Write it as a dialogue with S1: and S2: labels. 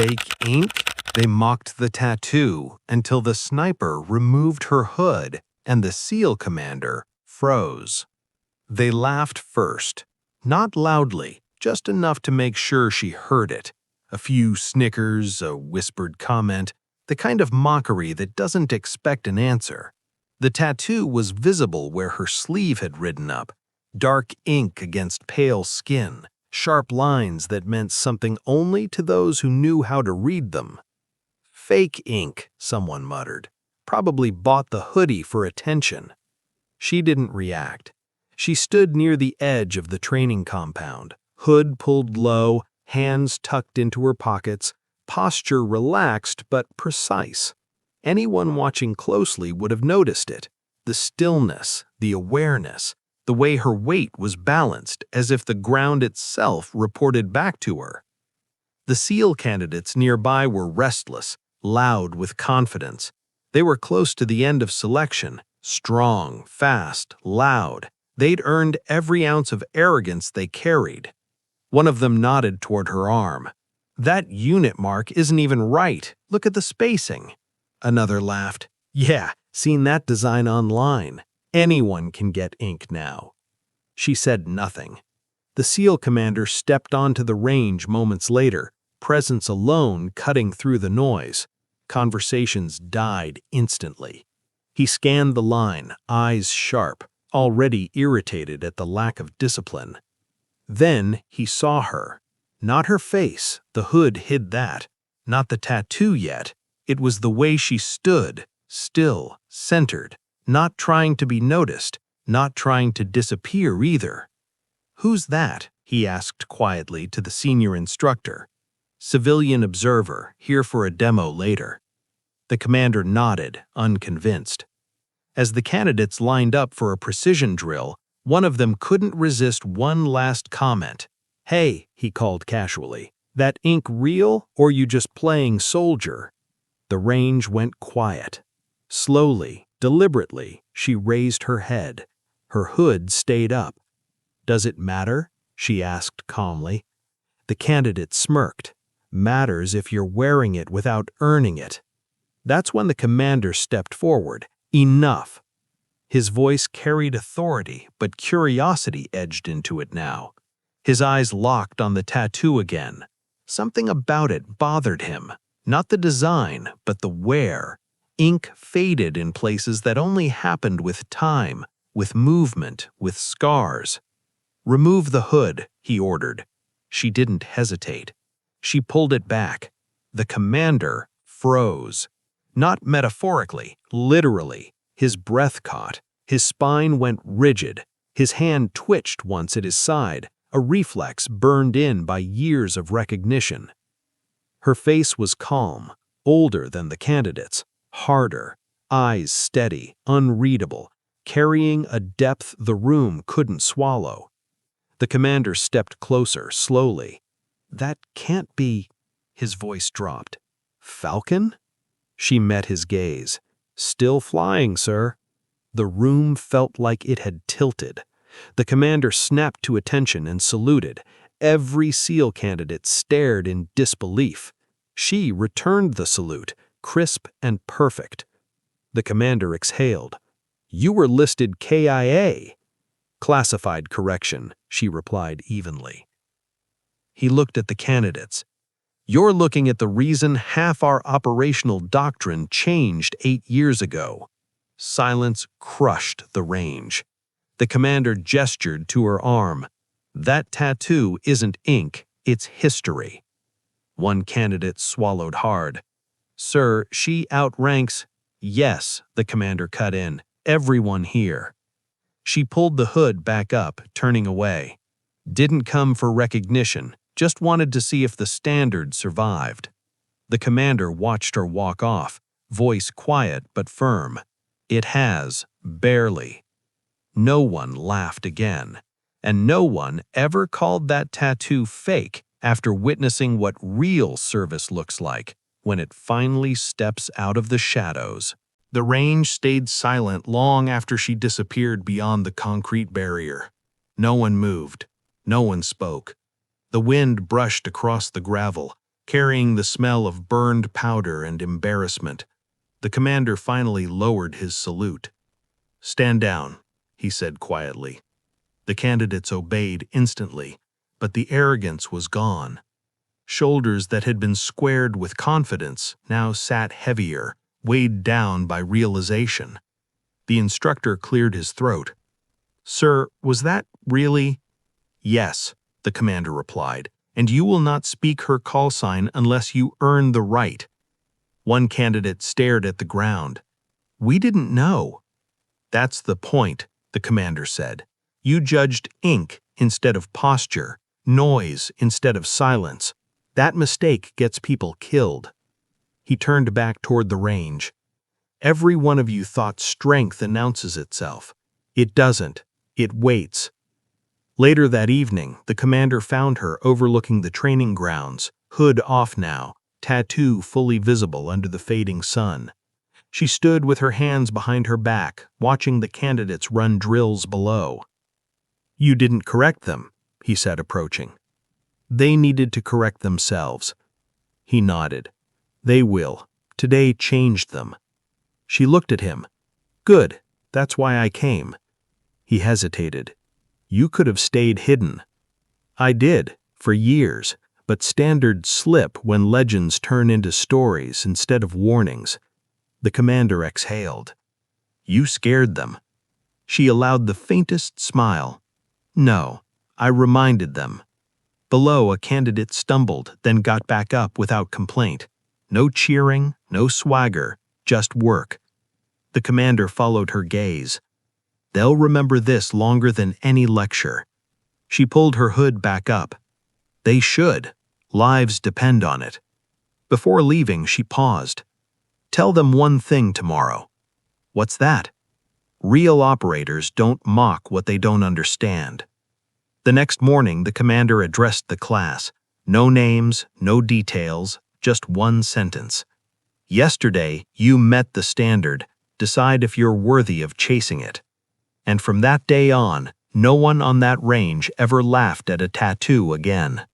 S1: Fake ink? They mocked the tattoo until the sniper removed her hood and the SEAL commander froze. They laughed first, not loudly, just enough to make sure she heard it. A few snickers, a whispered comment, the kind of mockery that doesn't expect an answer. The tattoo was visible where her sleeve had ridden up, dark ink against pale skin, sharp lines that meant something only to those who knew how to read them. Fake ink, someone muttered. Probably bought the hoodie for attention. She didn't react. She stood near the edge of the training compound, hood pulled low, hands tucked into her pockets, posture relaxed but precise. Anyone watching closely would have noticed it. The stillness, the awareness, the way her weight was balanced as if the ground itself reported back to her. The SEAL candidates nearby were restless, loud with confidence. They were close to the end of selection, strong, fast, loud. They'd earned every ounce of arrogance they carried. One of them nodded toward her arm. "That unit mark isn't even right. Look at the spacing." Another laughed. "Yeah, seen that design online. Anyone can get ink now." She said nothing. The SEAL commander stepped onto the range moments later, presence alone cutting through the noise. Conversations died instantly. He scanned the line, eyes sharp, already irritated at the lack of discipline. Then he saw her. Not her face, the hood hid that. Not the tattoo yet. It was the way she stood, still, centered, not trying to be noticed, not trying to disappear either. "Who's that?" he asked quietly to the senior instructor. "Civilian observer, here for a demo later." The commander nodded, unconvinced. As the candidates lined up for a precision drill, one of them couldn't resist one last comment. "Hey," he called casually, "that ink real or you just playing soldier?" The range went quiet. Slowly, deliberately, she raised her head. Her hood stayed up. "Does it matter?" she asked calmly. The candidate smirked. "Matters if you're wearing it without earning it." That's when the commander stepped forward. "Enough." His voice carried authority, but curiosity edged into it now. His eyes locked on the tattoo again. Something about it bothered him. Not the design, but the wear. Ink faded in places that only happened with time, with movement, with scars. "Remove the hood," he ordered. She didn't hesitate. She pulled it back. The commander froze. Not metaphorically, literally. His breath caught. His spine went rigid. His hand twitched once at his side, a reflex burned in by years of recognition. Her face was calm, older than the candidates, harder, eyes steady, unreadable, carrying a depth the room couldn't swallow. The commander stepped closer, slowly. "That can't be—" His voice dropped. "Falcon?" She met his gaze. "Still flying, sir." The room felt like it had tilted. The commander snapped to attention and saluted. Every SEAL candidate stared in disbelief. She returned the salute, crisp and perfect. The commander exhaled. "You were listed KIA." "Classified correction," she replied evenly. He looked at the candidates. "You're looking at the reason half our operational doctrine changed 8 years ago." Silence crushed the range. The commander gestured to her arm. "That tattoo isn't ink, it's history." One candidate swallowed hard. "Sir, she outranks—" "Yes," the commander cut in, "everyone here." She pulled the hood back up, turning away. "Didn't come for recognition, just wanted to see if the standard survived." The commander watched her walk off, voice quiet but firm. "It has, barely." No one laughed again, and no one ever called that tattoo fake after witnessing what real service looks like when it finally steps out of the shadows. The range stayed silent long after she disappeared beyond the concrete barrier. No one moved. No one spoke. The wind brushed across the gravel, carrying the smell of burned powder and embarrassment. The commander finally lowered his salute. "Stand down," he said quietly. The candidates obeyed instantly, but the arrogance was gone. Shoulders that had been squared with confidence now sat heavier, weighed down by realization. The instructor cleared his throat. "Sir, was that really?" "Yes," the commander replied, "and you will not speak her call sign unless you earn the right." One candidate stared at the ground. "We didn't know." "That's the point," the commander said. "You judged ink instead of posture, noise instead of silence. That mistake gets people killed." He turned back toward the range. "Every one of you thought strength announces itself. It doesn't. It waits." Later that evening, the commander found her overlooking the training grounds, hood off now, tattoo fully visible under the fading sun. She stood with her hands behind her back, watching the candidates run drills below. "You didn't correct them," he said, approaching. "They needed to correct themselves." He nodded. "They will. Today changed them." She looked at him. "Good. That's why I came." He hesitated. "You could have stayed hidden." "I did, for years, but standards slip when legends turn into stories instead of warnings." The commander exhaled. "You scared them." She allowed the faintest smile. "No, I reminded them." Below, a candidate stumbled, then got back up without complaint. No cheering, no swagger, just work. The commander followed her gaze. "They'll remember this longer than any lecture." She pulled her hood back up. "They should. Lives depend on it." Before leaving, she paused. "Tell them one thing tomorrow." "What's that?" "Real operators don't mock what they don't understand." The next morning, the commander addressed the class. No names, no details, just one sentence. "Yesterday, you met the standard. Decide if you're worthy of chasing it." And from that day on, no one on that range ever laughed at a tattoo again.